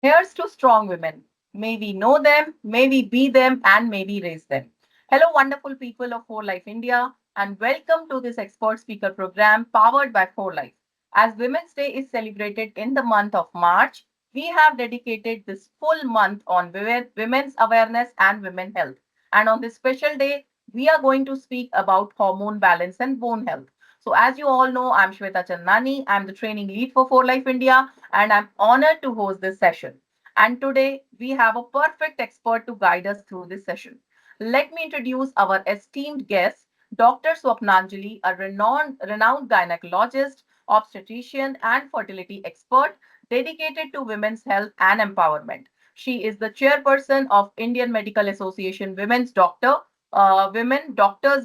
Here's to strong women. May we know them, may we be them, and may we raise them. Hello, wonderful people of For Life India, and welcome to this expert speaker program powered by For Life. As Women's Day is celebrated in the month of March, we have dedicated this full month on women's awareness and women health. And on this special day, we are going to speak about hormone balance and bone health. So, as you all know, I'm Shweta Chandnani. I'm the training lead for Life India, and I'm honored to host this session. And today, we have a perfect expert to guide us through this session. Let me introduce our esteemed guest, Dr. Swapnanjali, a renowned gynecologist, obstetrician, and fertility expert dedicated to women's health and empowerment. She is the chairperson of Indian Medical Association Women Doctors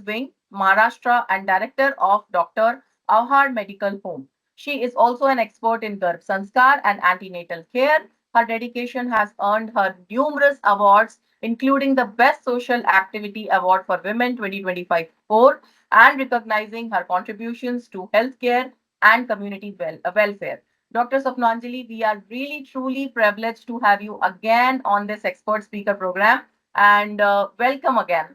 Wing, Maharashtra, and director of Dr. Awadh Medical Home. She is also an expert in Garbh Sanskar and antenatal care. Her dedication has earned her numerous awards, including the Best Social Activity Award for Women 2025-4, and recognizing her contributions to healthcare and community welfare. Dr. Sapnanjali, we are really truly privileged to have you again on this expert speaker program, and welcome again.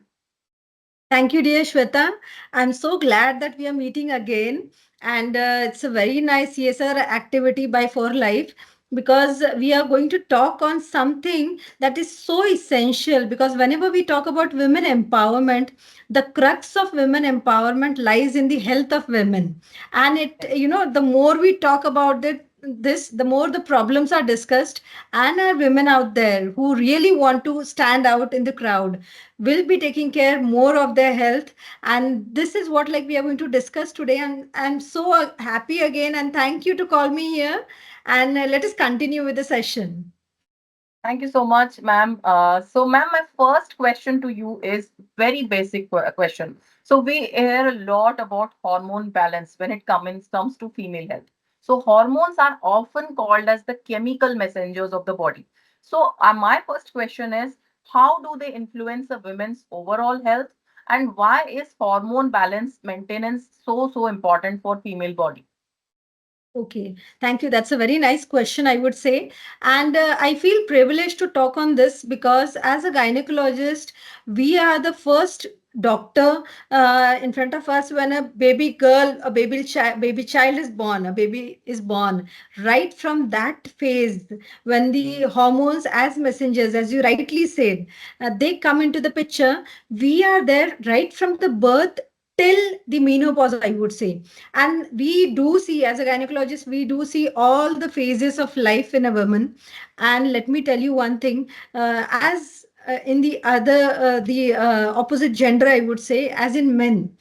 Thank you, dear Shweta. I'm so glad that we are meeting again. And it's a very nice CSR activity by For Life because we are going to talk on something that is so essential. Because whenever we talk about women empowerment, the crux of women empowerment lies in the health of women. And the more we talk about this, the more the problems are discussed, and are women out there who really want to stand out in the crowd will be taking care more of their health, and this is what like we are going to discuss today. And I'm so happy again, and thank you to call me here, and let us continue with the session. Thank you so much, ma'am. Ma'am, my first question to you is very basic question. So, we hear a lot about hormone balance when it comes to female health. So, hormones are often called as the chemical messengers of the body. So, my first question is, how do they influence a woman's overall health, and why is hormone balance maintenance so important for female body? Okay, thank you. That's a very nice question, I would say. And I feel privileged to talk on this because, as a gynecologist, we are the first doctor in front of us when a baby girl, baby child is born, a baby is born. Right from that phase, when the hormones, as messengers, as you rightly said, they come into the picture, we are there right from the birth till the menopause, I would say. And we do see, as a gynecologist, we do see all the phases of life in a woman. And let me tell you one thing, as in the opposite gender, I would say, as in men,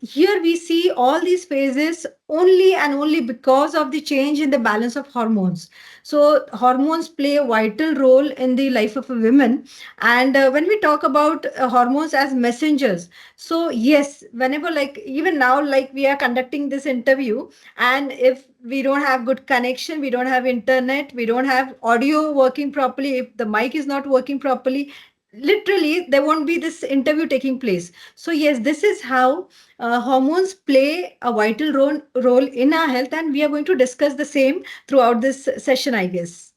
here we see all these phases only and only because of the change in the balance of hormones. So hormones play a vital role in the life of a woman. And when we talk about hormones as messengers, so yes, whenever, like even now, like we are conducting this interview, and if we don't have good connection, we don't have internet, we don't have audio working properly, if the mic is not working properly, literally there won't be this interview taking place. So yes, this is how hormones play a vital role in our health, and we are going to discuss the same throughout this session, I guess.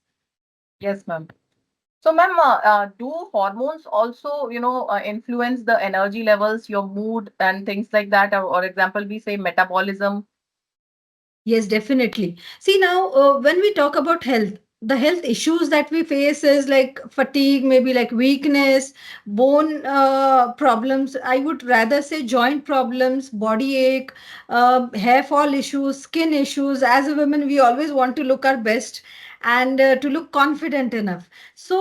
Yes, ma'am. So, ma'am, do hormones also, influence the energy levels, your mood, and things like that? Or example, we say metabolism. Yes, definitely. See now, when we talk about health, the health issues that we face is like fatigue, maybe like weakness, bone problems. I would rather say joint problems, body ache, hair fall issues, skin issues. As a woman, we always want to look our best and to look confident enough. So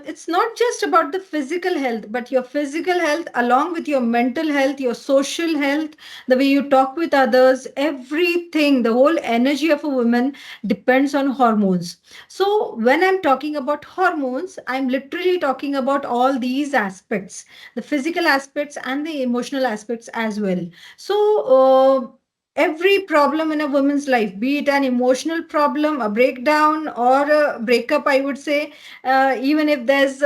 it's not just about the physical health, but your physical health along with your mental health, your social health, the way you talk with others, everything, the whole energy of a woman depends on hormones. So, when I'm talking about hormones, I'm literally talking about all these aspects, the physical aspects and the emotional aspects as well. So, every problem in a woman's life, be it an emotional problem, a breakdown, or a breakup, I would say, even if there's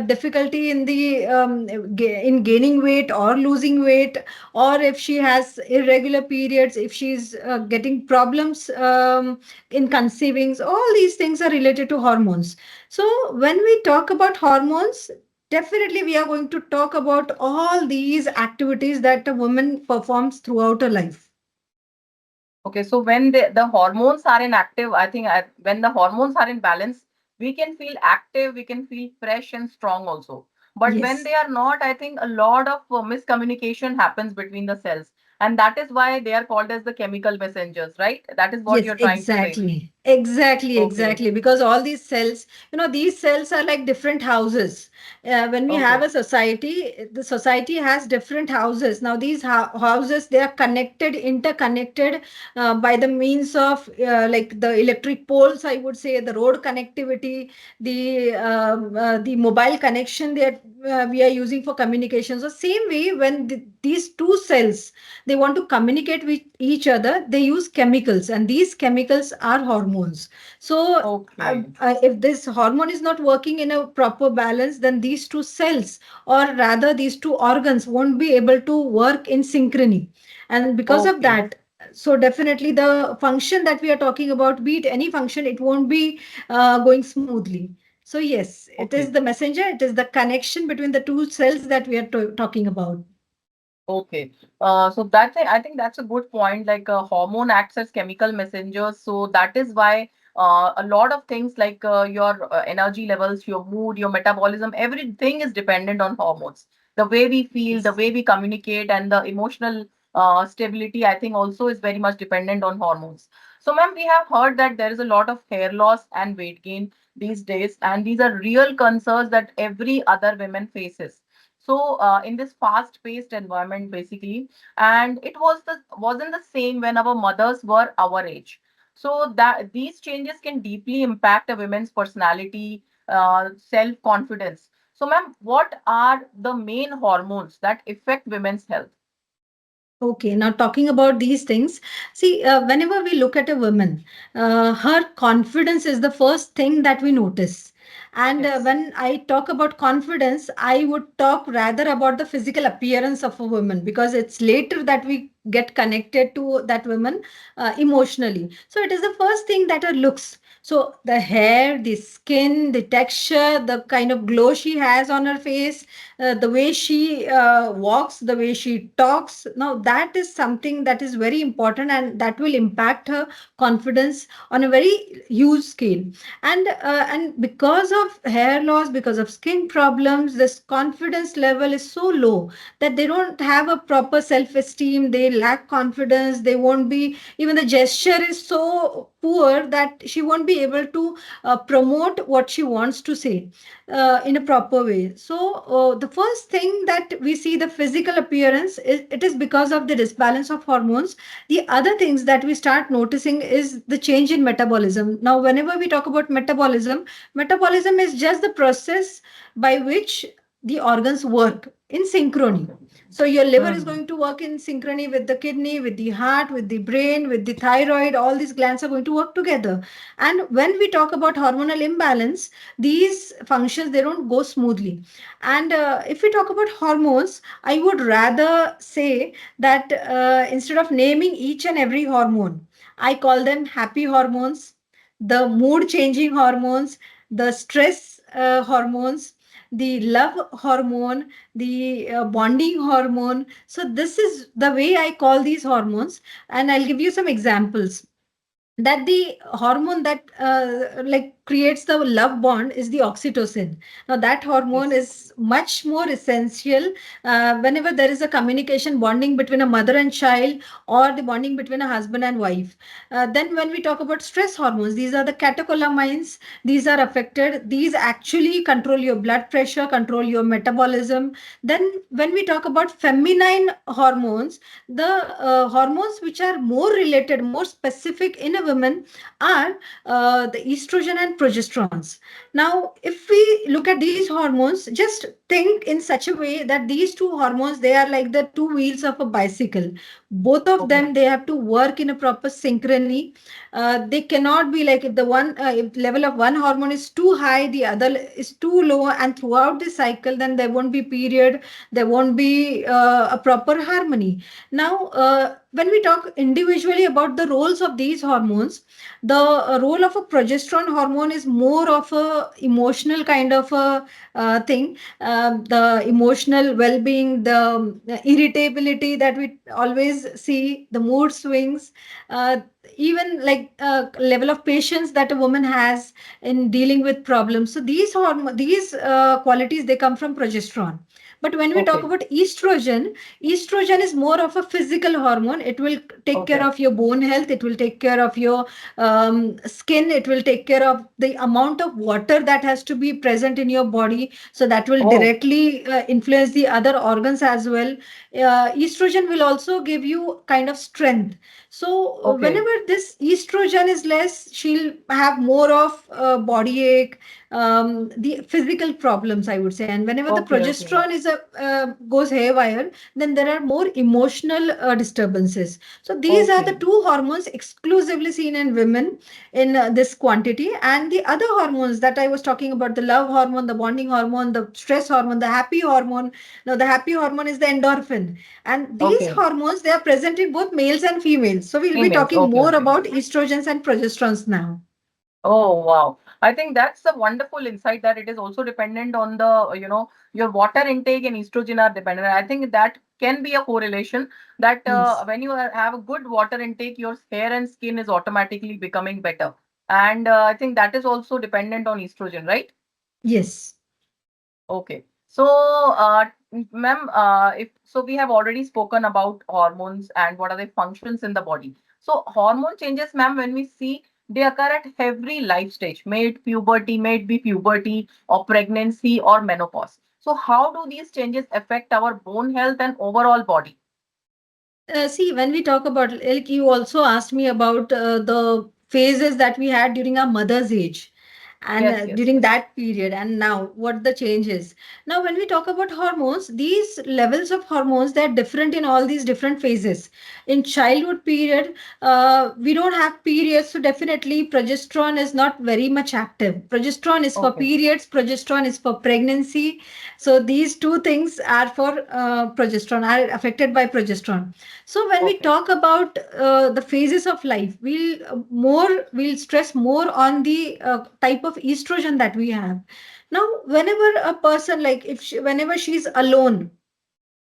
difficulty in the in gaining weight or losing weight, or if she has irregular periods, if she's getting problems in conceiving, all these things are related to hormones. So when we talk about hormones, definitely we are going to talk about all these activities that a woman performs throughout her life. Okay, so when the hormones are inactive, I think when the hormones are in balance, we can feel active, we can feel fresh and strong also. But when Yes. they are not, I think a lot of miscommunication happens between the cells. And that is why they are called as the chemical messengers, right? That is what Yes, you're trying to say. exactly. Exactly, Okay, exactly. Because all these cells, these cells are like different houses. When we have okay, a society, the society has different houses. Now, these houses, they are connected, interconnected by the means of like the electric poles, I would say, the road connectivity, the mobile connection that we are using for communication. So, same way, when these two cells, they want to communicate with each other, they use chemicals, and these chemicals are hormones. So okay, if this hormone is not working in a proper balance, then these two cells, or rather these two organs, won't be able to work in synchrony. And because of okay, that, so definitely the function that we are talking about, be it any function, it won't be going smoothly. So yes, it is okay. the messenger, it is the connection between the two cells that we are talking about. Okay. So that's I think that's a good point. Like hormone acts as chemical messengers. So that is why a lot of things like your energy levels, your mood, your metabolism, everything is dependent on hormones. The way we feel, the Yes. way we communicate, and the emotional stability, I think also is very much dependent on hormones. So, ma'am, we have heard that there is a lot of hair loss and weight gain these days, and these are real concerns that every other woman faces. So in this fast paced environment basically, and it wasn't the same when our mothers were our age. So that these changes can deeply impact a woman's personality, self confidence. So ma'am, what are the main hormones that affect women's health? Okay, now talking about these things, see, whenever we look at a woman, her confidence is the first thing that we notice. And Yes. when I talk about confidence, I would talk rather about the physical appearance of a woman, because it's later that we get connected to that woman emotionally. So it is the first thing that her looks. So the hair, the skin, the texture, the kind of glow she has on her face, the way she walks, the way she talks. Now, that is something that is very important, and that will impact her confidence on a very huge scale. And because of hair loss, because of skin problems, this confidence level is so low that they don't have a proper self-esteem. They lack confidence. They won't be, even the gesture is so poor that she won't be able to promote what she wants to say in a proper way. So, the first thing that we see, the physical appearance, it is because of the disbalance of hormones. The other things that we start noticing is the change in metabolism. Now, whenever we talk about metabolism, metabolism is just the process by which the organs work in synchrony. Okay. So, your liver is Hmm. going to work in synchrony with the kidney, with the heart, with the brain, with the thyroid. All these glands are going to work together. And when we talk about hormonal imbalance, these functions, they don't go smoothly. And if we talk about hormones, I would rather say that instead of naming each and every hormone, I call them happy hormones, the mood changing hormones, the stress hormones, the love hormone, the bonding hormone. So this is the way I call these hormones, and I'll give you some examples. That the hormone that like creates the love bond is the oxytocin. Now that hormone Yes. is much more essential whenever there is a communication bonding between a mother and child, or the bonding between a husband and wife. Then when we talk about stress hormones, these are the catecholamines. These are affected. These actually control your blood pressure, control your metabolism. Then when we talk about feminine hormones, the hormones which are more related, more specific in a woman, are the estrogen and progesterones. Now, if we look at these hormones, just think in such a way that these two hormones, they are like the two wheels of a bicycle. Both of Okay. them, they have to work in a proper synchrony. They cannot be like, if the one if level of one hormone is too high, the other is too low, and throughout the cycle, then there won't be period, there won't be a proper harmony. Now, when we talk individually about the roles of these hormones, the role of a progesterone hormone is more of a emotional kind of a thing. The emotional well-being, the irritability that we always see, the mood swings, uh, even like level of patience that a woman has in dealing with problems. So these qualities, they come from progesterone. But when we talk Okay. about estrogen, estrogen is more of a physical hormone. It will take care Okay. of your bone health. It will take care of your skin. It will take care of the amount of water that has to be present in your body. So that will Oh, directly influence the other organs as well. Estrogen will also give you kind of strength. So okay. whenever this estrogen is less, she'll have more of body ache, the physical problems, I would say. And whenever the Okay. Okay. progesterone is goes haywire, then there are more emotional disturbances. So these are the Okay. two hormones exclusively seen in women in this quantity. And the other hormones that I was talking about, the love hormone, the bonding hormone, the stress hormone, the happy hormone. Now, the happy hormone is the endorphin. And these Okay. hormones, they are present in both males and females. So we'll be Females. talking Okay. more Okay. about estrogens and progesterones now. Oh, wow. I think that's a wonderful insight that it is also dependent on the, your water intake and estrogen are dependent. I think that can be a correlation that Yes. when you have a good water intake, your hair and skin is automatically becoming better. And I think that is also dependent on estrogen, right? Yes. Okay. So, ma'am, if so, we have already spoken about hormones and what are the functions in the body. So, hormone changes, ma'am, when we see they occur at every life stage, may it be puberty or pregnancy or menopause. So, how do these changes affect our bone health and overall body? See, when we talk about, like you also asked me about the phases that we had during our mother's age and Yes, yes, during yes. that period, and now what the change is. Now, when we talk about hormones, these levels of hormones, they're different in all these different phases. In childhood period, we don't have periods, so definitely progesterone is not very much active. Progesterone is for Okay, periods, progesterone is for pregnancy. So these two things are for progesterone, are affected by progesterone. So when we okay, talk about the phases of life, we'll stress more on the type of estrogen that we have. Now, whenever a person, like if whenever she's alone,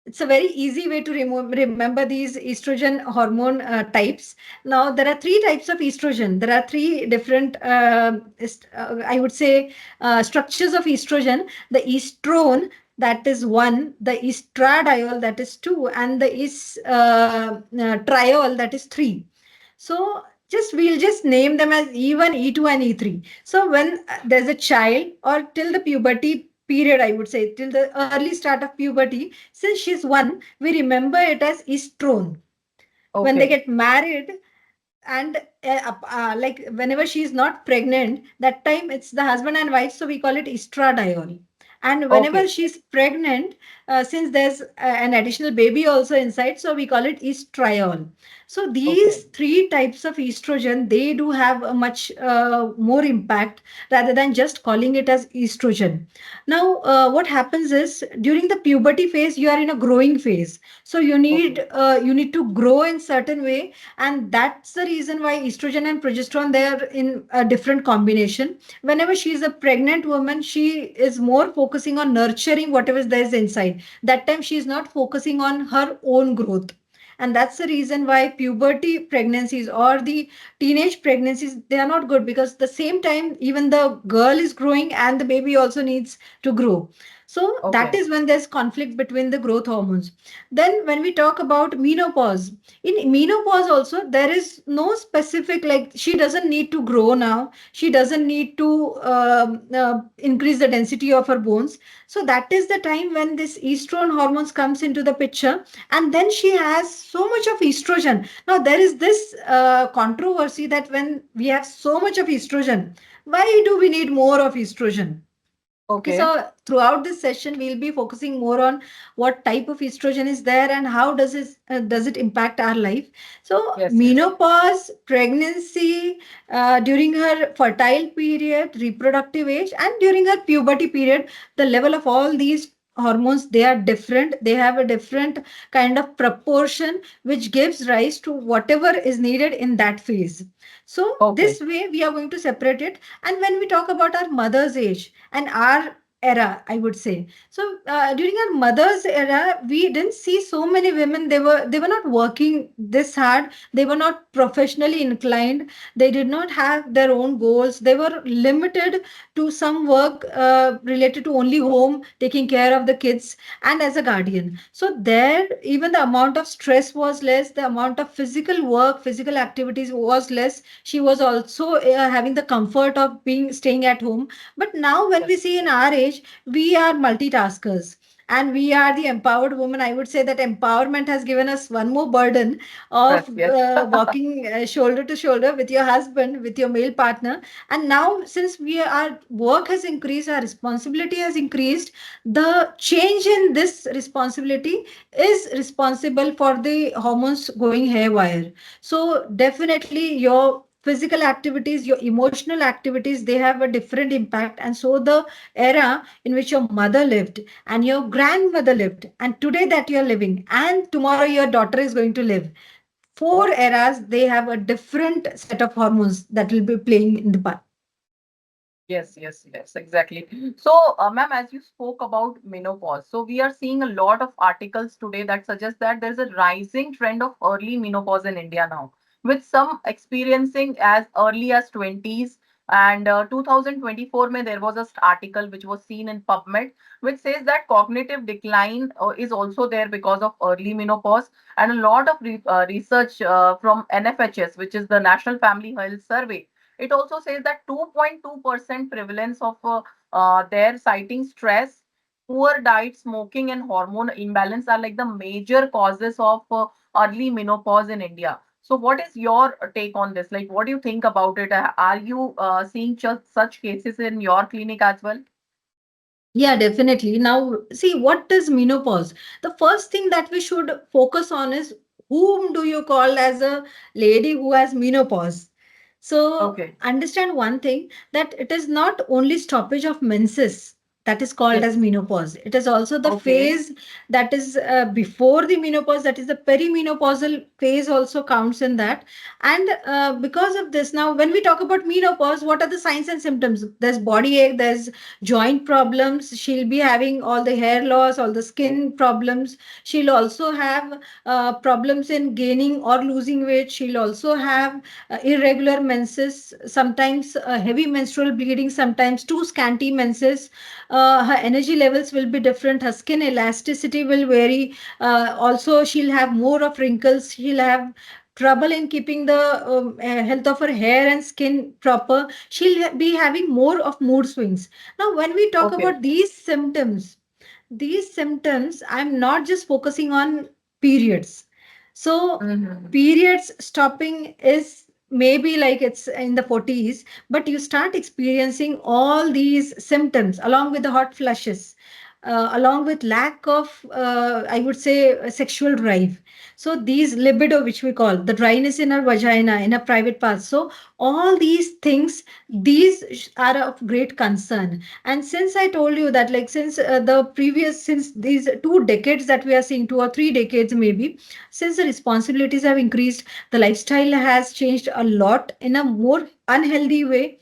it's a very easy way to remember these estrogen hormone types. Now, there are three types of estrogen. There are three different, I would say, structures of estrogen. The estrone, that is one, the estradiol, that is two, and the triol, that is three. So we'll just name them as E1, E2, and E3. So when there's a child, or till the puberty period, I would say, till the early start of puberty, since she's one, we remember it as estrone. When they okay, get married, and like whenever she's not pregnant, that time it's the husband and wife, so we call it estradiol. And whenever okay, she's pregnant, since there's an additional baby also inside, so we call it estriol. So okay, these three types of estrogen, they do have a much more impact rather than just calling it as estrogen. Now, what happens is, during the puberty phase, you are in a growing phase, so okay, you need to grow in certain way, and that's the reason why estrogen and progesterone, they are in a different combination. Whenever she is a pregnant woman, she is more focusing on nurturing whatever there is inside. That time she is not focusing on her own growth. And that's the reason why puberty pregnancies or the teenage pregnancies, they are not good, because the same time even the girl is growing and the baby also needs to grow. So that okay, is when there's conflict between the growth hormones. Then when we talk about menopause, in menopause also, there is no specific, like she doesn't need to grow now, she doesn't need to increase the density of her bones. So that is the time when this estrone hormones comes into the picture, and then she has so much of estrogen. Now there is this controversy that when we have so much of estrogen, why do we need more of estrogen? Okay. So throughout this session, we'll be focusing more on what type of estrogen is there and how does it impact our life. So Yes, yes. menopause, pregnancy, during her fertile period, reproductive age, and during her puberty period, the level of all these hormones, they are different. They have a different kind of proportion which gives rise to whatever is needed in that phase. So Okay. this way we are going to separate it. And when we talk about our mother's age and our era, I would say, so during our mother's era, we didn't see so many women. They were not working this hard. They were not professionally inclined. They did not have their own goals. They were limited to some work related to only home, taking care of the kids, and as a guardian. So there, even the amount of stress was less. The amount of physical work, physical activities was less. She was also having the comfort of being staying at home. But now, when we Yes. see in our age, we are multitaskers and we are the empowered woman. I would say that empowerment has given us one more burden of Yes, yes. walking shoulder to shoulder with your husband, with your male partner. And now, since our work has increased, our responsibility has increased, the change in this responsibility is responsible for the hormones going haywire. So definitely your physical activities, your emotional activities, they have a different impact. And so the era in which your mother lived and your grandmother lived, and today that you're living, and tomorrow your daughter is going to live, four eras, they have a different set of hormones that will be playing in the part. Yes, yes, yes, exactly. So, ma'am, as you spoke about menopause, so we are seeing a lot of articles today that suggest that there's a rising trend of early menopause in India now, with some experiencing as early as 20s. And 2024, mein, there was a article which was seen in PubMed, which says that cognitive decline is also there because of early menopause. And a lot of research from NFHS, which is the National Family Health Survey, it also says that 2.2% prevalence of their citing stress, poor diet, smoking, and hormone imbalance are like the major causes of early menopause in India. So, what is your take on this? Like, what do you think about it? Are you seeing just such cases in your clinic as well? Yeah, definitely. Now, see, what is menopause? The first thing that we should focus on is whom do you call as a lady who has menopause? So, Okay. understand one thing, that it is not only stoppage of menses that is called as Yes. menopause. It is also the Okay. phase that is before the menopause, that is the perimenopausal phase, also counts in that. And because of this, now when we talk about menopause, what are the signs and symptoms? There's body ache, there's joint problems, she'll be having all the hair loss, all the skin problems. She'll also have problems in gaining or losing weight. She'll also have irregular menses, sometimes heavy menstrual bleeding, sometimes too scanty menses. Her energy levels will be different, her skin elasticity will vary. Also, she'll have more of wrinkles, she'll have trouble in keeping the health of her hair and skin proper. She'll be having more of mood swings. Now, when we talk Okay. about these symptoms, I'm not just focusing on periods. So, Mm-hmm. periods stopping is maybe like it's in the 40s, but you start experiencing all these symptoms along with the hot flushes, along with lack of, I would say, sexual drive. So, these libido, which we call the dryness in our vagina, in our private parts. So, all these things, these are of great concern. And since I told you that, like, since these 2 decades that we are seeing, 2 or 3 decades maybe, since the responsibilities have increased, the lifestyle has changed a lot in a more unhealthy way.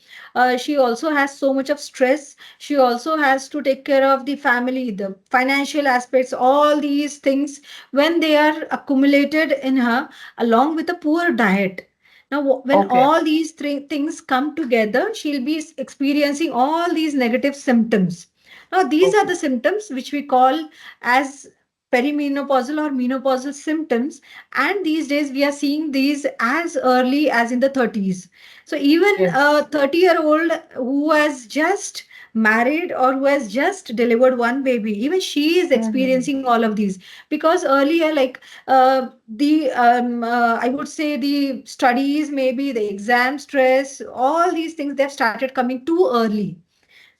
She also has so much of stress. She also has to take care of the family, the financial aspects, all these things, when they are accumulated in her, along with a poor diet. Now, when Okay. all these three things come together, she'll be experiencing all these negative symptoms. Now, these are Okay. the symptoms which we call as perimenopausal or menopausal symptoms. And these days, we are seeing these as early as in the 30s. So, even a Yes. 30-year-old who has just married or who has just delivered one baby, even she is Mm-hmm. experiencing all of these. Because earlier, like, the I would say the studies, maybe the exam stress, all these things, they've started coming too early.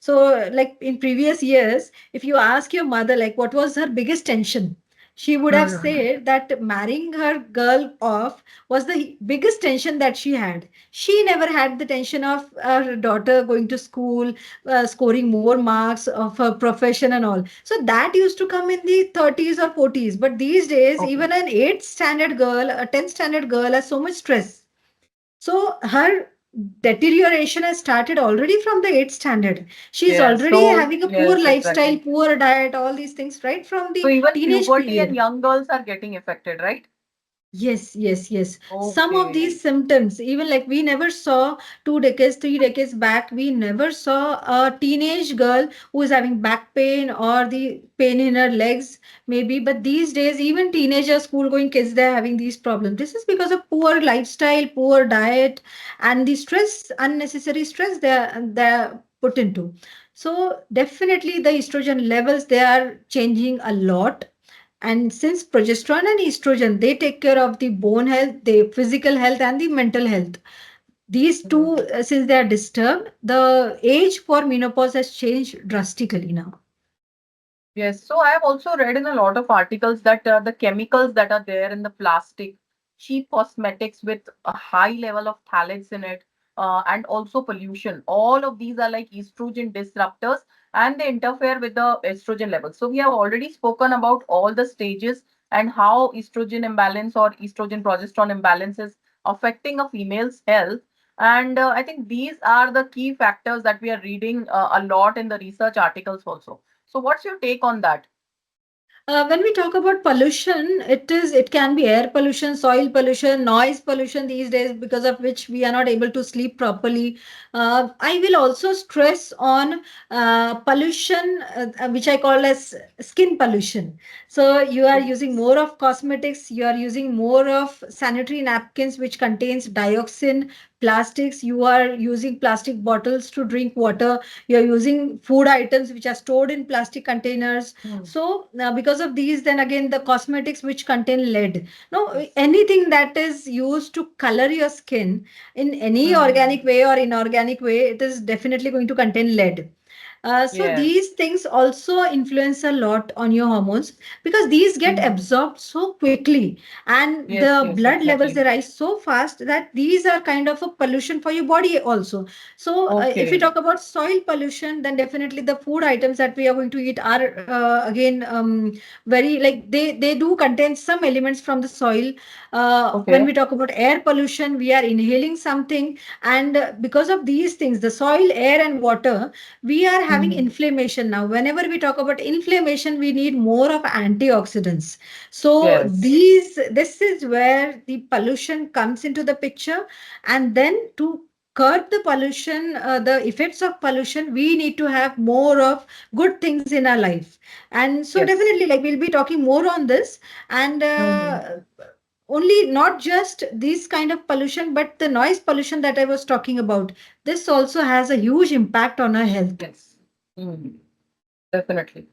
So, like in previous years, if you ask your mother, like, what was her biggest tension? She would have Hmm. said that marrying her girl off was the biggest tension that she had. She never had the tension of her daughter going to school, scoring more marks of her profession and all. So that used to come in the 30s or 40s. But these days, Okay. even an 8th standard girl, a 10th standard girl has so much stress. So her deterioration has started already from the 8th standard. She is Yes. already So having a poor yes, lifestyle, exactly. poor diet, all these things right from So the even teenage puberty and period. young girls are getting affected, right? Yes, yes, yes. Some of Okay. these symptoms, even like we never saw 2 decades, 3 decades back, we never saw a teenage girl who is having back pain or the pain in her legs, maybe. But these days, even teenagers, school going kids, they're having these problems. This is because of poor lifestyle, poor diet, and the stress, unnecessary stress they're put into. So definitely the estrogen levels, they are changing a lot, and since progesterone and estrogen, they take care of the bone health, the physical health, and the mental health. These two, Mhm. since they are disturbed, the age for menopause has changed drastically now. Yes, so I have also read in a lot of articles that the chemicals that are there in the plastic, cheap cosmetics with a high level of phthalates in it, and also pollution, all of these are like estrogen disruptors and they interfere with the estrogen levels. So we have already spoken about all the stages and how estrogen imbalance or estrogen progesterone imbalance is affecting a female's health. And I think these are the key factors that we are reading a lot in the research articles also. So what's your take on that? When we talk about pollution, it can be air pollution, soil pollution, noise pollution these days, because of which we are not able to sleep properly. I will also stress on pollution, which I call as skin pollution. So you are using Yes. more of cosmetics, you are using more of sanitary napkins, which contains dioxin, plastics. You are using plastic bottles to drink water. You are using food items which are stored in plastic containers. Hmm. So, because of these, then again, the cosmetics which contain lead. No, Yes. anything that is used to color your skin in any Hmm. organic way or inorganic way, it is definitely going to contain lead. So these Yes. things also influence a lot on your hormones, because these get Hmm. absorbed so quickly, and Yes, the yes, blood levels, exactly. they rise so fast that these are kind of a pollution for your body also. So if we Okay. talk about soil pollution, then definitely the food items that we are going to eat are again very, like, they do contain some elements from the soil. When Okay. we talk about air pollution, we are inhaling something, and because of these things, the soil, air, and water, we are having Hmm. inflammation. Now whenever we talk about inflammation, we need more of antioxidants. So Yes. this is where the pollution comes into the picture, and then to curb the pollution, the effects of pollution, we need to have more of good things in our life. And so Yes. definitely, like, we'll be talking more on this, and Hmm. only not just this kind of pollution, but the noise pollution that I was talking about, this also has a huge impact on our health. Yes. Hmm. Definitely.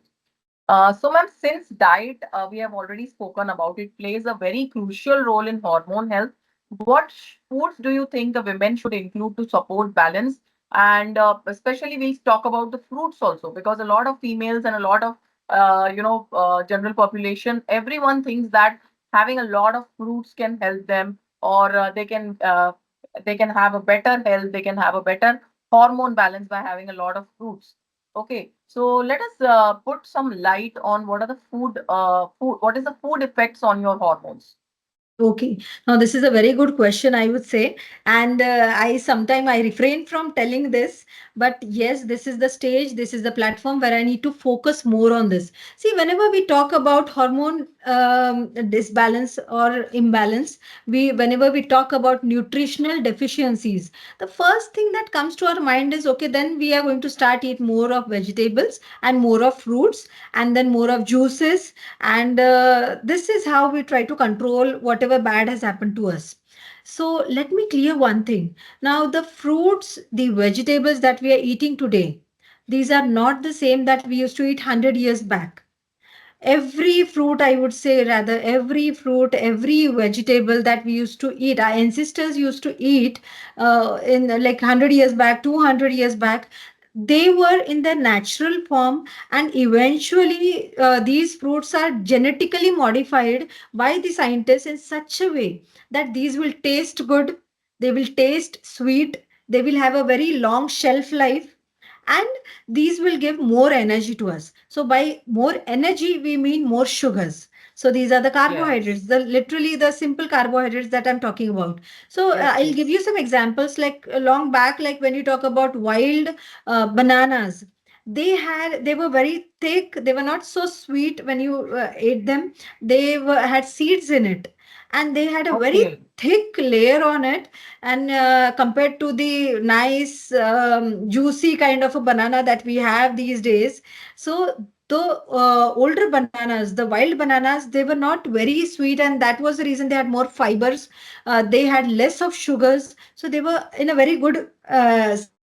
So, ma'am, since diet, we have already spoken about, it plays a very crucial role in hormone health. What foods do you think the women should include to support balance? And especially we talk about the fruits also, because a lot of females and a lot of general population, everyone thinks that having a lot of fruits can help them, or they can have a better health, they can have a better hormone balance by having a lot of fruits. Okay, so let us put some light on what are the what is the food effects on your hormones? Okay. Now, this is a very good question, I would say. And I refrain from telling this, but yes, this is the stage, this is the platform where I need to focus more on this. See, whenever we talk about hormone disbalance or imbalance, whenever we talk about nutritional deficiencies, the first thing that comes to our mind is, okay, then we are going to start eat more of vegetables and more of fruits, and then more of juices, and this is how we try to control whatever bad has happened to us. So let me clear one thing. Now, the fruits, the vegetables that we are eating today, these are not the same that we used to eat 100 years back. Every fruit, I would say, rather, every fruit, every vegetable that we used to eat, our ancestors used to eat in like 100 years back, 200 years back, they were in their natural form, and eventually these fruits are genetically modified by the scientists in such a way that these will taste good, they will taste sweet, they will have a very long shelf life, and these will give more energy to us. So by more energy we mean more sugars. So these are the carbohydrates, Yes. the literally the simple carbohydrates that I'm talking about. So Yes. I'll give Yes. you some examples, like long back, like when you talk about wild bananas, they were very thick, they were not so sweet when you ate them. They had seeds in it, and they had a very Okay. thick layer on it, and compared to the nice juicy kind of a banana that we have these days. So the older bananas, the wild bananas, they were not very sweet, and that was the reason they had more fibers. They had less of sugars, so they were in a very good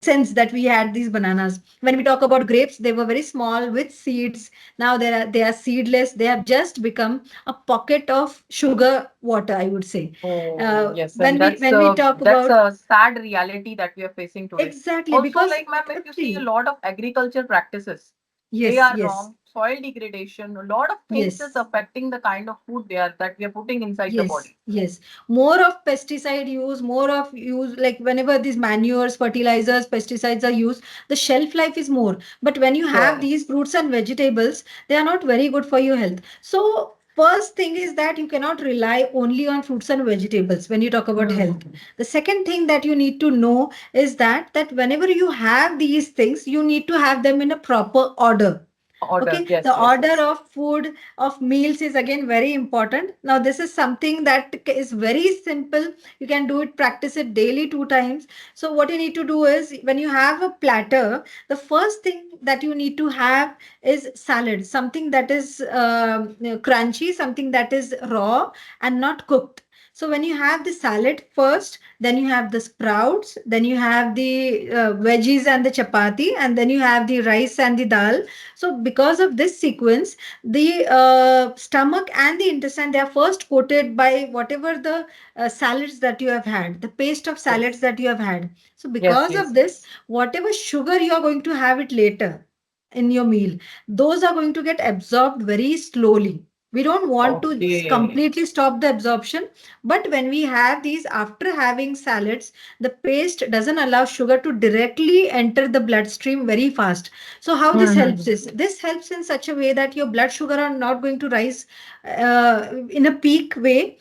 sense that we had these bananas. When we talk about grapes, they were very small with seeds. Now they are seedless. They have just become a pocket of sugar water, I would say. Oh, yes, and When we talk that's about, a sad reality that we are facing today. exactly, Also, because like ma'am, if you see a see, lot of agriculture practices, they yes, are yes, wrong. Soil degradation, a lot of things is yes. affecting the kind of food that we are putting inside the Yes, body. yes. More of pesticide use, more of use, like whenever these manures, fertilizers, pesticides are used, the shelf life is more. But when you have these Yes. fruits and vegetables, they are not very good for your health. So, first thing is that you cannot rely only on fruits and vegetables when you talk about health. Hmm. The second thing that you need to know is that whenever you have these things, you need to have them in a proper order. Order. Okay, Yes, the yes, order yes. of food, of meals is again very important. Now, this is something that is very simple. You can do it, practice it daily 2 times. So, what you need to do is when you have a platter, the first thing that you need to have is salad, something that is crunchy, something that is raw and not cooked. So, when you have the salad first, then you have the sprouts, then you have the veggies and the chapati, and then you have the rice and the dal. So because of this sequence, the stomach and the intestine, they are first coated by whatever the salads that you have had, the paste of salads Yes. that you have had. So Yes, because of yes, this, yes. whatever sugar you are going to have it later in your meal, those are going to get absorbed very slowly. We don't want to Okay. completely stop the absorption, but when we have these after having salads, the paste doesn't allow sugar to directly enter the bloodstream very fast. So how this helps Hmm. is, this helps in such a way that your blood sugar are not going to rise in a peak way.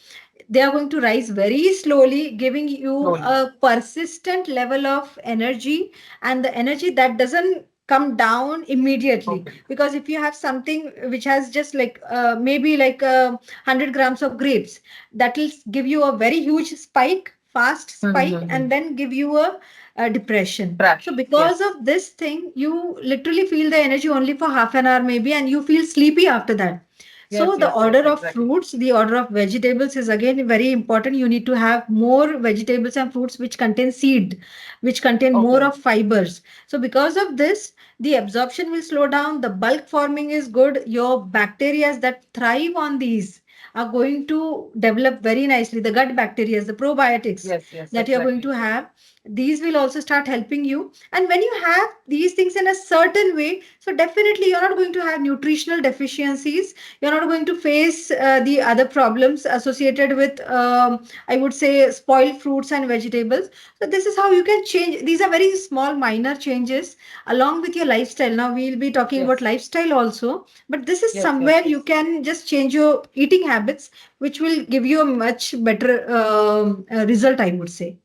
They are going to rise very slowly, giving you Slowly. a persistent level of energy, and the energy that doesn't come down immediately. Okay. Because if you have something which has just like maybe like 100 grams of grapes, that will give you a very huge spike, fast spike, Mm-hmm. and then give you a depression. So Crash. because Yes. of this thing, you literally feel the energy only for half an hour maybe, and you feel sleepy after that. So Yes, the yes, yes, order of exactly. fruits, the order of vegetables is again very important. You need to have more vegetables and fruits which contain seed, which contain more Okay. of fibers. So because of this, the absorption will slow down, the bulk forming is good. Your bacteria that thrive on these are going to develop very nicely. The gut bacteria, the probiotics Yes, yes, that you're going to exactly. have, these will also start helping you. And when you have these things in a certain way, so definitely you're not going to have nutritional deficiencies. You're not going to face the other problems associated with, I would say, spoiled fruits and vegetables. So this is how you can change. These are very small, minor changes along with your lifestyle. Now we'll be talking about Yes, lifestyle also, but this is yes, yes, somewhere you yes. can just change your eating habits, which will give you a much better result, I would say.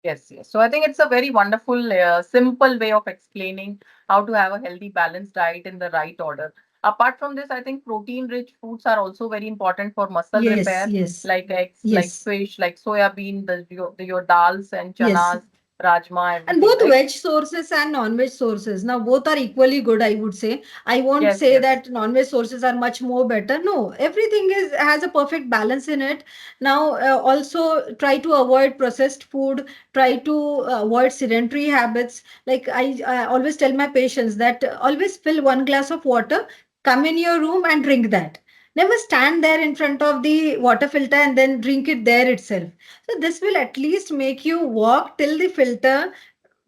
Yes, yes. So I think it's a very wonderful, simple way of explaining how to have a healthy, balanced diet in the right order. Apart from this, I think protein-rich foods are also very important for muscle Yes, repair, yes, like eggs, like yes, fish, like soya bean, your dals and yes. chanas, rajma, And everything. both Like veg sources and non-veg sources. Now, both are equally good, I would say. I won't yes, say yes. that non-veg sources are much more better. No, everything is has a perfect balance in it. Now, also try to avoid processed food. Try to avoid sedentary habits. Like I always tell my patients that always fill 1 glass of water, come in your room and drink that. Never stand there in front of the water filter and then drink it there itself. So this will at least make you walk till the filter,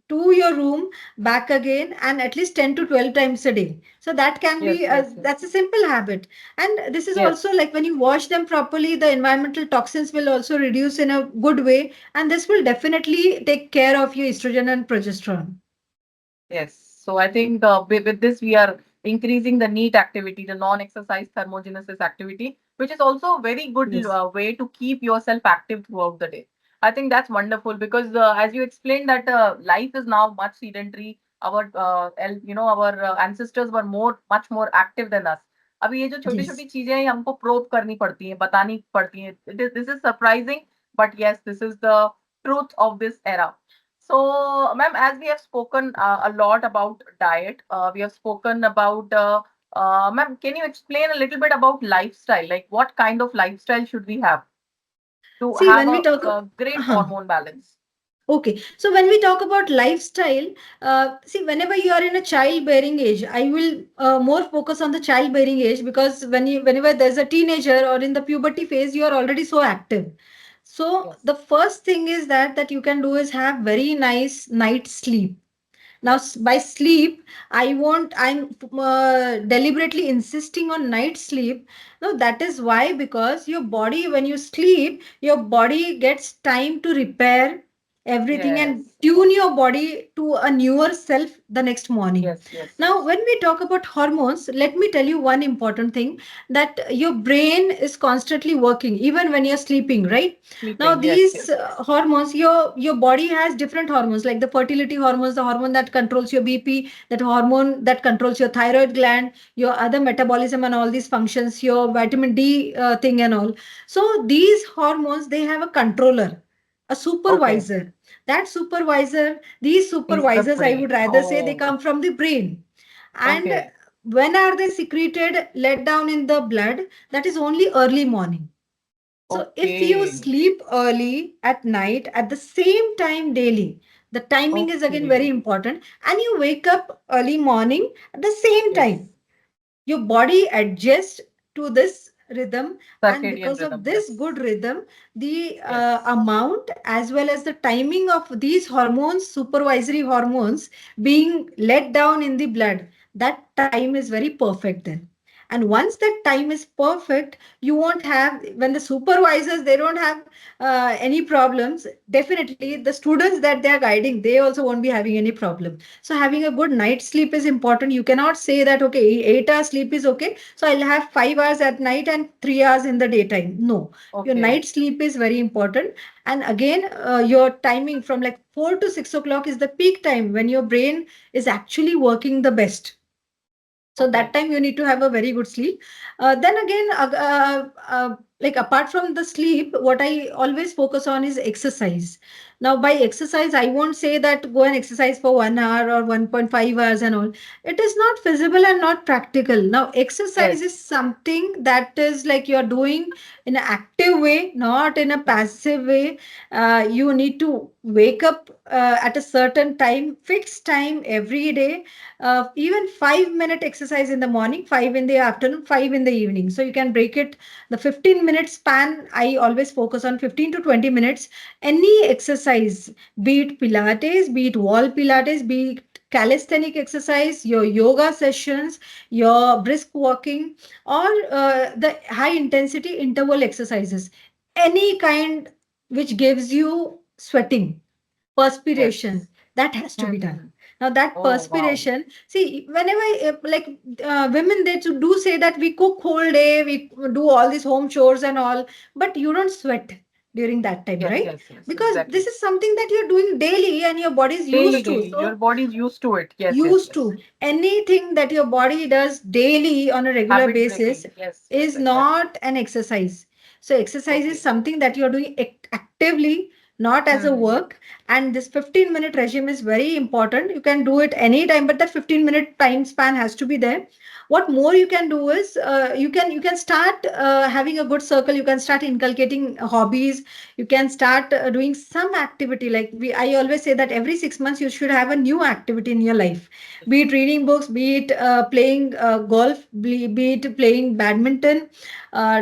to your room, back again, and at least 10 to 12 times a day. So that can Yes, be yes, yes. that's a simple habit. And this is Yes. also like when you wash them properly, the environmental toxins will also reduce in a good way, and this will definitely take care of your estrogen and progesterone. Yes. So I think with this we are increasing the NEAT activity, the non-exercise thermogenesis activity, which is also a very good Yes. way to keep yourself active throughout the day. I think that's wonderful because as you explained that life is now much sedentary. Our our ancestors were much more active than us. अभी ये जो छोटी Yes. छोटी चीजें हैं हमको probe करनी पड़ती हैं बतानी पड़ती हैं. This is surprising, but yes, this is the truth of this era. So, ma'am, as we have spoken a lot about diet, we have spoken about, ma'am, can you explain a little bit about lifestyle? Like, what kind of lifestyle should we have to See, have when we talk, a great uh, hormone balance? okay, so when we talk about lifestyle, see, whenever you are in a childbearing age, I will more focus on the childbearing age, because whenever there's a teenager or in the puberty phase, you are already so active. So Yes, the first thing is that you can do is have very nice night sleep. Now, yes, by sleep, I'm deliberately insisting on night sleep. No, that is why, because your body, when you sleep, your body gets time to repair everything yes, and tune your body to a newer self the next morning. yes, yes, Now, yes. when we talk about hormones, let me tell you one important thing, that your brain is constantly working even when you're sleeping, right? Now, Sleeping, yes, these yes, yes. hormones, your body has different hormones, like the fertility hormones, the hormone that controls your BP, that hormone that controls your thyroid gland, your other metabolism and all these functions, your vitamin D thing and all. So these hormones, they have a controller, a Okay, supervisor. That supervisor, these is the supervisors, I would brain. rather say, they Oh, come from the brain. And okay, when are they secreted, let down in the blood? That is only early morning. So if you okay, sleep early at night at the same time daily, the timing is again very okay. important, and you wake up early morning at the same Yes, time, your body adjusts to this rhythm, and circadian because of rhythm. this Yes, good rhythm, the yes. amount as well as the timing of these hormones, supervisory hormones, being let down in the blood, that time is very perfect then. And once that time is perfect, you won't have, when the supervisors, they don't have any problems, definitely the students that they are guiding, they also won't be having any problem. So having a good night sleep is important. You cannot say that, okay, 8 hours sleep is okay, so I'll have 5 hours at night and 3 hours in the daytime. No, your Okay, night sleep is very important. And again, your timing from like 4 to 6 o'clock is the peak time when your brain is actually working the best. So that okay. time you need to have a very good sleep. Then again, like apart from the sleep, what I always focus on is exercise. Now, by exercise, I won't say that go and exercise for 1 hour or 1.5 hours and all. It is not feasible and not practical. Now, exercise Yes, is something that is like you're doing in an active way, not in a yes, passive way. You need to wake up at a certain time, fixed time every day, even 5 minute exercise in the morning, five in the afternoon, five in the evening. So you can break it. The 15-minute span, I always focus on 15 to 20 minutes. Any exercise, be it Pilates, be it wall Pilates, be it calisthenic exercise, your yoga sessions, your brisk walking, or the high intensity interval exercises, any kind which gives you sweating, perspiration, yes. that has to be done. Mhm. Now that Oh, wow. perspiration, see, whenever like women, they do say that we cook whole day, we do all these home chores and all, but you don't sweat during that time, Yes, right? yes, yes, Because this exactly. is something that you're doing daily and your body is Daily, used to. daily. Your So body is used to it. Yes, yes, used yes. to, anything that your body does daily on a regular Habit basis breaking. Yes, yes, is exactly. not an exercise. So exercise is Okay. something that you're doing actively, not as a Hmm. work. And this 15-minute regime is very important. You can do it anytime, but that 15-minute time span has to be there. What more you can do is, you can start having a good circle. You can start inculcating hobbies. You can start doing some activity. Like I always say that every 6 months you should have a new activity in your life, be it reading books, be it playing golf, be it playing badminton,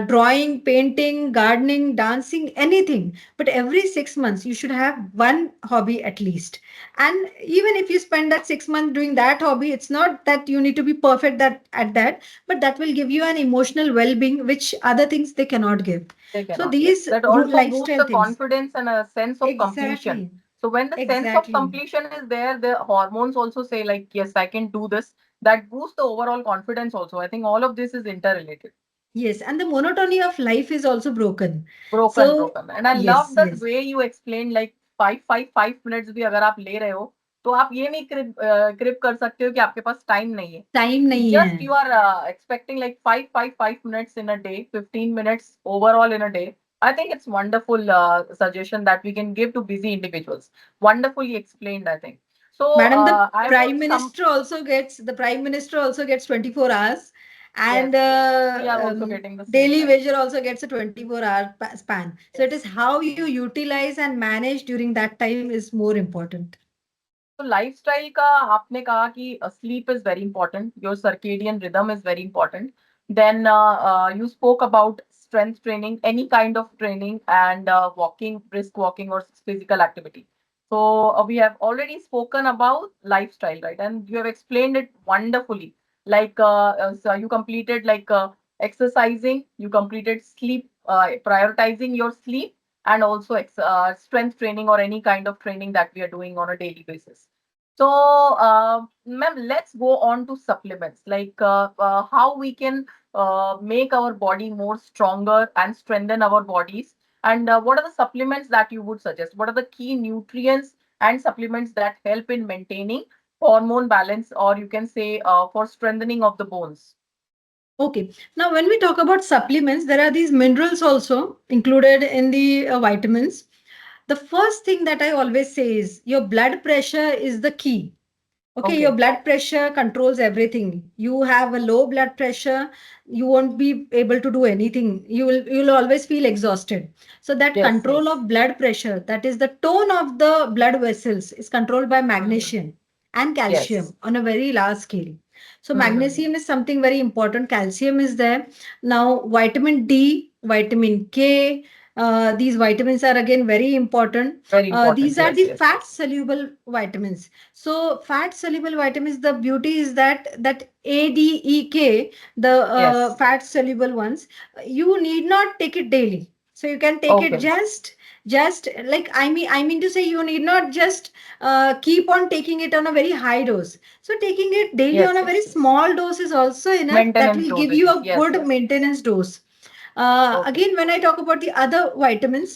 drawing, painting, gardening, dancing, anything. But every 6 months you should have one hobby at least. And even if you spend that 6 months doing that hobby, it's not that you need to be perfect that at that, but that will give you an emotional well-being, which other things they cannot give. They So cannot give. these That also boosts lifestyle the things. confidence and a sense of completion. Exactly. So when the sense of Exactly. completion is there, the hormones also say like, yes, I can do this. That boosts the overall confidence also. I think all of this is interrelated. Yes, and the monotony of life is also broken. Broken, So broken. And I yes, love that yes. way you explained like 5 minutes भी अगर आप ले रहे हो तो आप ये नहीं क्रिप कर सकते हो कि आपके पास टाइम नहीं है. टाइम It's नहीं है. just you are expecting like 5 minutes in a day, 15 minutes overall in a day. I think it's wonderful suggestion that we can give to busy individuals. Wonderfully explained, I think. So Madam, I would some the prime minister also gets 24 hours, yes, and yes. We are also getting the same daily time. wager also gets a 24-hour span. So it is Yes. how you utilize and manage during that time is more important. तो lifestyle का आपने कहा कि sleep is very important, your circadian rhythm is very important. Then you spoke about strength training, any kind of training, and walking, brisk walking or physical activity. So we have already spoken about lifestyle, right? And you have explained it wonderfully. Like so you completed like exercising, you completed sleep, prioritizing your sleep, and also strength training or any kind of training that we are doing on a daily basis. So, ma'am, let's go on to supplements, like how we can make our body more stronger and strengthen our bodies. And what are the supplements that you would suggest? What are the key nutrients and supplements that help in maintaining hormone balance, or you can say for strengthening of the bones? Okay. Now, when we talk about supplements, there are these minerals also included in the vitamins. The first thing that I always say is your blood pressure is the key. Okay, your Okay. blood pressure controls everything. You have a low blood pressure, you won't be able to do anything. You will always feel exhausted. So that Yes, control yes. of blood pressure, that is the tone of the blood vessels, is controlled by Mhm. magnesium and Yes. calcium on a very large scale. So Mhm. magnesium is something very important. Calcium is there. Now vitamin D, vitamin K, these vitamins are again very important. Very important. These are Yes, the yes. fat soluble vitamins. So fat soluble vitamins, the beauty is that ADEK, the Yes. fat soluble ones, you need not take it daily. So you can take it Okay. just like I mean to say you need not just keep on taking it on a very high dose. So taking it daily on Yes, a very yes, yes. small dose is also enough. That Maintenance will give you dosages. a Yes, good yes. maintenance dose. Okay. Again, when I talk about the other vitamins,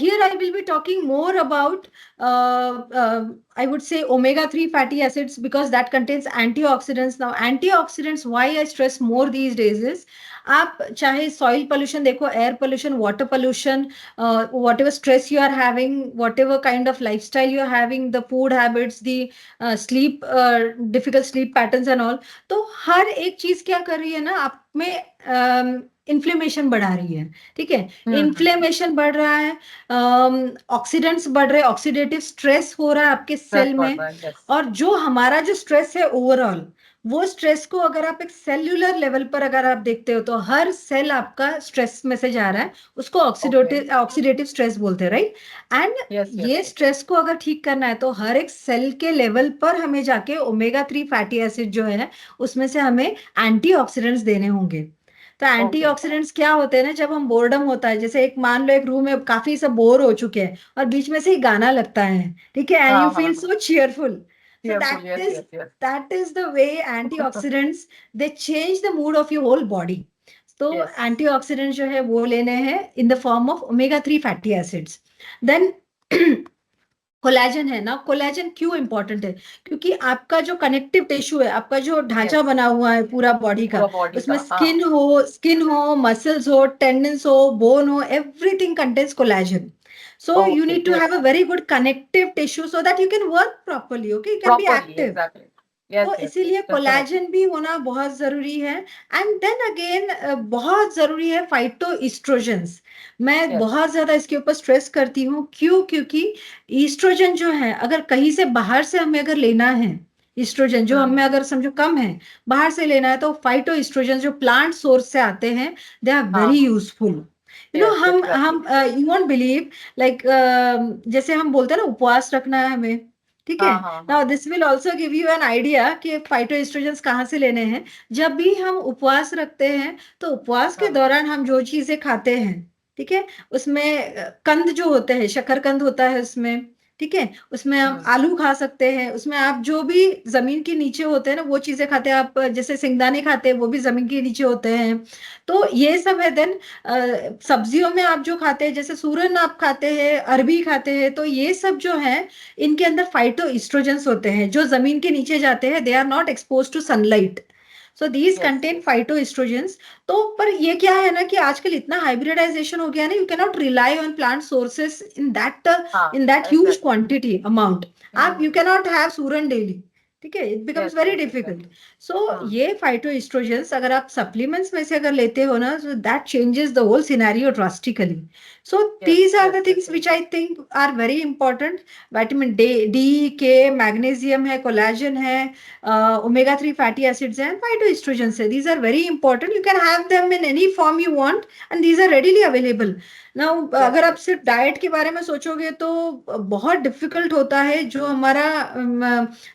here I will be talking more about, I would say, omega-3 fatty acids because that contains antioxidants. Now, antioxidants, why I stress more these days is, आप चाहे soil pollution देखो, air pollution, water pollution, whatever stress you are having, whatever kind of lifestyle you are having, the food habits, the sleep, difficult sleep patterns and all, तो हर एक चीज क्या कर रही है ना, आप में इन्फ्लेमेशन बढ़ा रही है. ठीक है, Hmm. इन्फ्लेमेशन बढ़ रहा है, ऑक्सीडेंट्स बढ़ रहे हैं, ऑक्सीडेटिव स्ट्रेस हो रहा है आपके Stress सेल बढ़ में. रहा है. Yes. और जो हमारा जो स्ट्रेस है ओवरऑल, वो स्ट्रेस को अगर आप एक सेल्यूलर लेवल पर अगर आप देखते हो तो हर सेल आपका स्ट्रेस में से जा रहा है, उसको Okay. ऑक्सीडेटिव ऑक्सीडेटिव स्ट्रेस बोलते हैं, राइट. एंड Yes, yes, ये yes. स्ट्रेस को अगर ठीक करना है तो हर एक सेल के लेवल पर हमें जाके ओमेगा 3 फैटी एसिड जो है उसमें से हमें एंटीऑक्सीडेंट्स देने होंगे. तो Okay. एंटीऑक्सीडेंट्स क्या होते हैं ना, जब हम बोर्डम होता है, जैसे एक मान लो एक रूम में काफी सब बोर हो चुके हैं और बीच में से ही गाना लगता है, ठीक है, एंड यू हाँ, हाँ, फील हाँ. So cheerful. So Cheerful. That Yes, is yes, yes. That is the way antioxidants they change the mood of your whole body. तो Yes. एंटीऑक्सीडेंट जो है वो लेने हैं in the form of omega 3 fatty acids. Then collagen है ना, collagen क्यों important है, क्योंकि आपका जो कनेक्टिव टिश्यू है, आपका जो ढांचा Yes. बना हुआ है पूरा बॉडी का, पूरा बॉडी उसमें का. हाँ. स्किन हो, मसल्स हो, टेंडन्स हो, बोन हो, everything contains collagen. So you Okay. need to have Yes. a very good connective tissue so that you can work properly. Okay, you can be Properly. active. Exactly. Yes, तो yes, yes. इसीलिए Definitely. Collagen भी होना बहुत जरूरी है. And then again बहुत जरूरी है फाइटो ईस्ट्रोजन्स. मैं Yes. बहुत ज्यादा इसके ऊपर स्ट्रेस करती हूँ, क्यों, क्योंकि ईस्ट्रोजन जो है अगर कहीं से बाहर से हमें अगर लेना है, ईस्ट्रोजन जो हमें हम्म. अगर समझो कम है, बाहर से लेना है, तो फाइटो ईस्ट्रोजन जो प्लांट सोर्स से आते हैं, दे आर हाँ, वेरी हाँ. यूजफुल. Yes, हम exactly. You won't believe like जैसे हम बोलते हैं ना उपवास रखना है हमें, ठीक है। हाँ, नाउ हाँ। This will also give you an idea कि फाइटोएस्ट्रोजेंस कहाँ से लेने हैं। जब भी हम उपवास रखते हैं तो उपवास के हाँ। दौरान हम जो चीजें खाते हैं, ठीक है, उसमें कंद जो होते हैं, शकरकंद होता है उसमें, ठीक है, उसमें हम हम्म। आलू खा सकते हैं, उसमें आप जो भी जमीन के नीचे होते हैं ना वो चीजें खाते हैं आप, जैसे सिंगदाने खाते हैं वो भी जमीन के नीचे होते हैं। तो ये सब है। देन सब्जियों में आप जो खाते हैं जैसे सूरन आप खाते हैं, अरबी खाते हैं, तो ये सब जो है इनके अंदर फाइटो एस्ट्रोजेंस होते हैं जो जमीन के नीचे जाते हैं, they are not expose to sunlight, so these Yes, contain yes. Phytoestrogens. तो पर ये क्या है ना कि आजकल इतना हाइब्रिडाइजेशन हो गया ना, you can not rely on plant sources हाँ, in that huge exactly. Quantity amount. आप यू हम्म। Can not have suran daily, ठीक है, it becomes Yes, very yes, difficult. exactly. So हाँ। ये फाइटो एस्ट्रोजेंस अगर आप सप्लीमेंट्स में से अगर लेते हो ना, so that changes the whole scenario drastically. So Yes, these are yes, the yes, things which I exactly. think are very important. Vitamin D K, magnesium है, कोलेजन है, ओमेगा 3 फैटी एसिड्स हैं, phytoestrogens है, these are very important, you can have them in any form you want and these are readily available. Now Yes, अगर आप yes, सिर्फ yes. Diet के बारे में सोचोगे तो बहुत डिफिकल्ट होता है। जो हमारा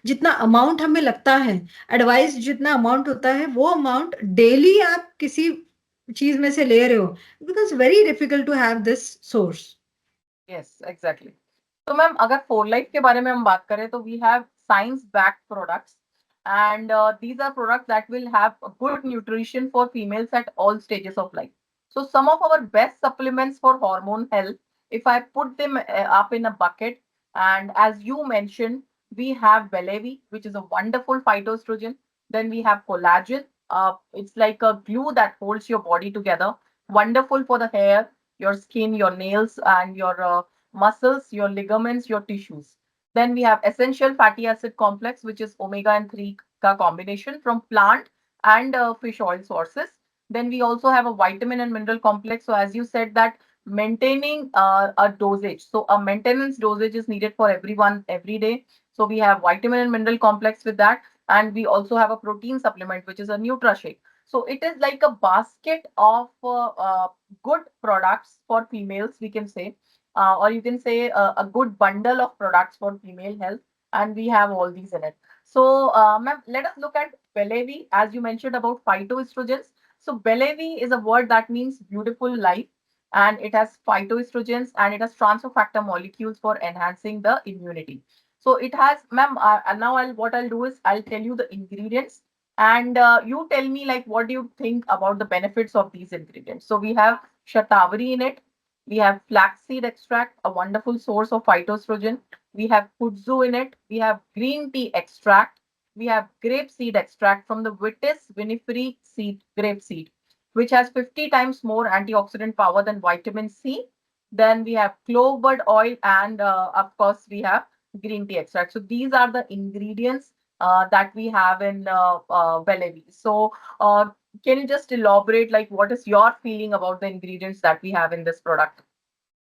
जितना अमाउंट हमें लगता है, एडवाइस जितना अमाउंट होता है वो अमाउंट डेली आप किसी चीज में से ले रहे हो, because very difficult to have this source. Yes, exactly. तो मैम अगर फोर लाइफ के बारे में हम बात करें तो we have science backed products and these are products that will have a good nutrition for females at all stages of life. So some of our best supplements for hormone health, if I put them up in a bucket, and as you mentioned, we have Belevi, which is a wonderful phytoestrogen. Then we have collagen. It's like a glue that holds your body together. Wonderful for the hair, your skin, your nails, and your muscles, your ligaments, your tissues. Then we have essential fatty acid complex, which is omega and 3 ka combination from plant and fish oil sources. Then we also have a vitamin and mineral complex. So as you said that maintaining a dosage. So a maintenance dosage is needed for everyone every day. So we have vitamin and mineral complex with that. And we also have a protein supplement, which is a NutraShake. So it is like a basket of good products for females, we can say, or you can say a good bundle of products for female health, and we have all these in it. So, ma'am, let us look at Belevi, as you mentioned about phytoestrogens. So, Belevi is a word that means beautiful life, and it has phytoestrogens and it has transfer factor molecules for enhancing the immunity. So, it has, ma'am, and now what I'll do is I'll tell you the ingredients, and you tell me like what do you think about the benefits of these ingredients. So, we have shatavari in it, we have flaxseed extract, a wonderful source of phytoestrogen. We have kudzu in it. We have green tea extract. We have grape seed extract from the Vitis viniferi seed, grape seed, which has 50 times more antioxidant power than vitamin C. Then we have clove bud oil, and of course we have green tea extract. So these are the ingredients that we have in Velevi. So can you just elaborate, like, what is your feeling about the ingredients that we have in this product?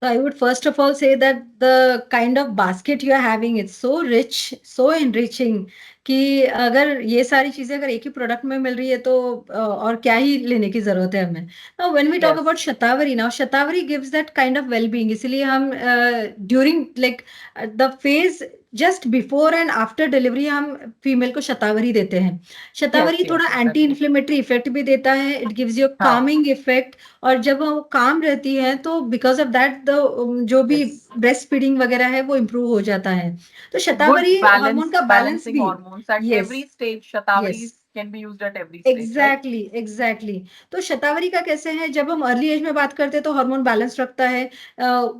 So I would first of all say that the kind of basket you are having is so rich, so enriching कि अगर ये सारी चीजें अगर एक ही product में मिल रही है तो और क्या ही लेने की जरूरत है हमें। Now when we talk Yes. about shatavari, now shatavari gives that kind of well-being, इसलिए हम during like the phase just before and after delivery हम फीमेल को शतावरी देते हैं। Yes, शतावरी yes, थोड़ा एंटी exactly. इन्फ्लेमेटरी इफेक्ट भी देता है, इट गिव्स यू हाँ. कामिंग इफेक्ट। और जब वो काम रहती है तो बिकॉज ऑफ दैट द जो भी Yes. ब्रेस्ट फीडिंग वगैरह है वो इम्प्रूव हो जाता है। तो So good शतावरी हार्मोन balance, का बैलेंस balancing भी। hormones at yes, every stage. Shatavari yes, can be used at every stage, right? Exactly exactly. तो शतावरी का कैसे है, जब हम अर्ली एज में बात करते हैं तो हार्मोन बैलेंस रखता है,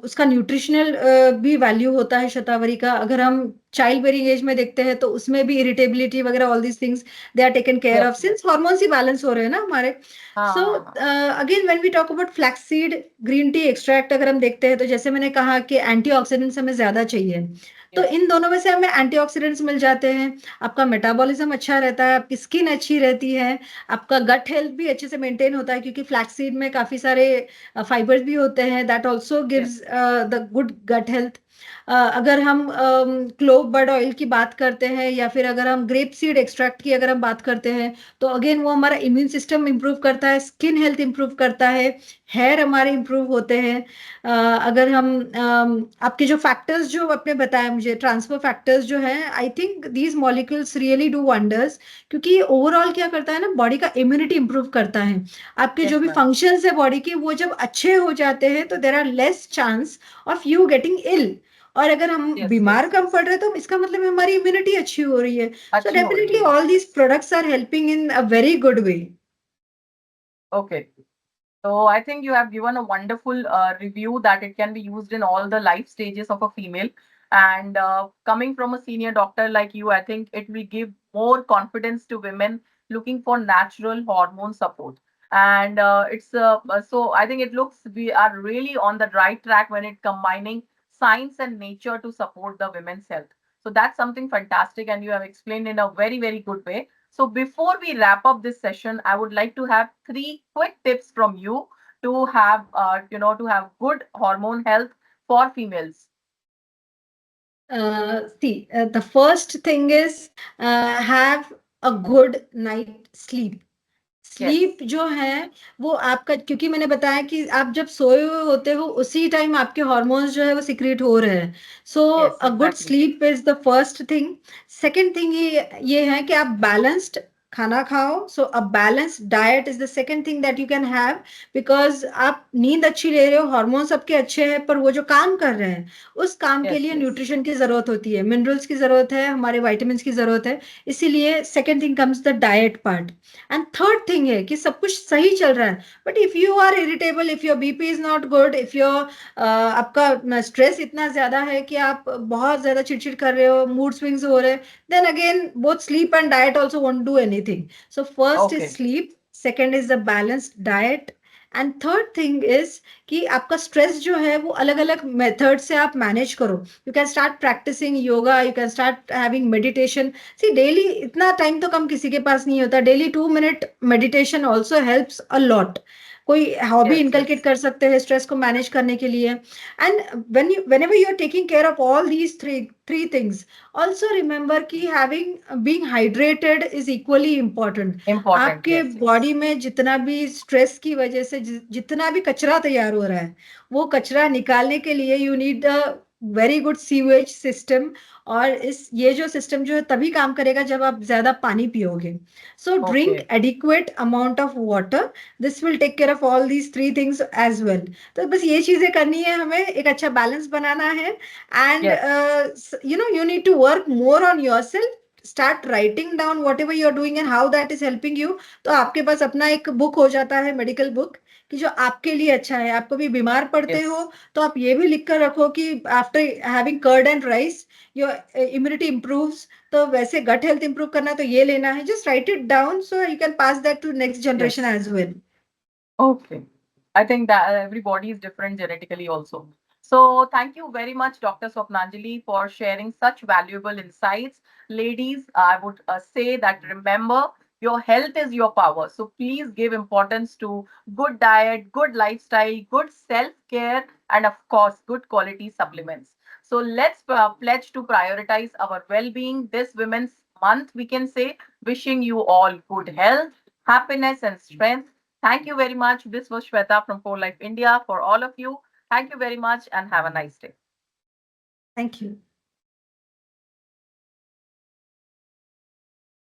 उसका न्यूट्रिशनल भी वैल्यू होता है शतावरी का। अगर हम चाइल्ड बेरिंग एज में देखते हैं तो उसमें भी इरिटेबिलिटी वगैरह all these things they are taken care Yes, of yes. Since hormones ही बैलेंस हो रहे हैं ना हमारे। सो हाँ, हाँ, again when we talk about flaxseed green tea extract अगर हम देखते हैं तो जैसे मैंने कहा कि एंटीऑक्सीडेंट्स हमें ज्यादा चाहिए, तो yes, इन दोनों में से हमें एंटीऑक्सीडेंट्स मिल जाते हैं। आपका मेटाबॉलिज्म अच्छा रहता है, आपकी स्किन अच्छी रहती है, आपका गट हेल्थ भी अच्छे से मेंटेन होता है क्योंकि फ्लैक्सीड में काफी सारे फाइबर्स भी होते हैं that also yes, gives the good gut health. अगर हम क्लोव क्लोव बड ऑयल की बात करते हैं या फिर अगर हम ग्रेप सीड एक्सट्रैक्ट की अगर हम बात करते हैं तो अगेन वो हमारा इम्यून सिस्टम इंप्रूव करता है, स्किन हेल्थ इंप्रूव करता है, हेयर हमारे इंप्रूव होते हैं। अगर हम आपके जो फैक्टर्स जो आपने बताया मुझे, ट्रांसफर फैक्टर्स जो हैं, I think these molecules really do wonders, क्योंकि ये ओवरऑल क्या करता है ना, बॉडी का इम्यूनिटी इंप्रूव करता है। आपके जो Yes, भी ma'am. फंक्शंस है बॉडी के, वो जब अच्छे हो जाते हैं तो there are less chance of you getting ill. और अगर हम Yes, बीमार yes. कम पड़ रहे हैं तो इसका मतलब हमारी इम्यूनिटी अच्छी हो रही है। सो अच्छी हो रही डेफिनेटली है. All these products are helping in a very good way. Okay. So I think you have given a wonderful review that it can be used in all the life stages of a female. And coming from a senior doctor like you, I think it will give more confidence to women looking for natural hormone support. And so I think it looks we are really on the right track when it combining science and nature to support the women's health. So that's something fantastic, and you have explained in a very, very good way. So before we wrap up this session, I would like to have three quick tips from you to have, to have good hormone health for females. See, the first thing is have a good night sleep. Yes, sleep जो है वो आपका, क्योंकि मैंने बताया कि आप जब सोए हुए होते हो उसी टाइम आपके हॉर्मोन्स जो है वो सिक्रीट हो रहे हैं। So yes, a good exactly. Sleep is the first thing. Second thing ये है कि आप बैलेंस्ड खाना खाओ। So a balanced diet is the second thing that you can have, because आप नींद अच्छी ले रहे हो, हॉर्मोन्स आपके अच्छे हैं, पर वो जो काम कर रहे हैं उस काम के Yes, लिए yes, न्यूट्रिशन की जरूरत होती है, मिनरल्स की जरूरत है, हमारे वाइटामिन की जरूरत है। इसीलिए second thing comes the diet part. And third thing है कि सब कुछ सही चल रहा है, but if you are irritable, if your BP is not good, if your आपका स्ट्रेस इतना ज्यादा है कि आप बहुत ज्यादा चिड़चिड़ कर रहे हो, मूड स्विंग्स हो रहे हैं, then again both sleep and diet also won't do anything. So first is okay, sleep, second is the balanced diet, and third thing is कि आपका स्ट्रेस जो है वो अलग अलग मेथड से आप मैनेज करो। You can start practising yoga, you can start having meditation. See daily इतना टाइम तो कम किसी के पास नहीं होता, daily 2 minute meditation also helps a lot. कोई हॉबी yes, इनकलकेट yes, कर सकते हैं स्ट्रेस को मैनेज करने के लिए। And whenever you are taking care of all these three things, also remember कि having being hydrated is equally important। important, आपके yes, yes, बॉडी में जितना भी स्ट्रेस की वजह से जितना भी कचरा तैयार हो रहा है, वो कचरा निकालने के लिए you need a very good sewage system. और इस ये जो सिस्टम जो है तभी काम करेगा जब आप ज्यादा पानी पियोगे। So drink okay, adequate amount of water, this will take care of all these three things as well. तो बस ये चीजें करनी है, हमें एक अच्छा बैलेंस बनाना है। And yes, you need to work more on yourself, start writing down whatever you are doing and how that is helping you. तो आपके पास अपना एक बुक हो जाता है, मेडिकल बुक, कि जो आपके लिए अच्छा है। आप कभी बीमार पड़ते हो yes. तो आप ये भी लिख कर रखो कि after having curd and rice your immunity improves. तो वैसे गट हेल्थ इंप्रूव करना है तो ये लेना है, just write it down so you can pass that to next generation Yes. As well. Okay. I think that everybody is different genetically also. So thank you very much, Dr. Swapnanjali, for sharing such valuable insights. Ladies, I would say that remember your health is your power. So please give importance to good diet, good lifestyle, good self-care, and of course, good quality supplements. So let's pledge to prioritize our well-being this Women's Month. We can say wishing you all good health, happiness, and strength. Thank you very much. This was Shweta from For Life India. For all of you, thank you very much and have a nice day. Thank you.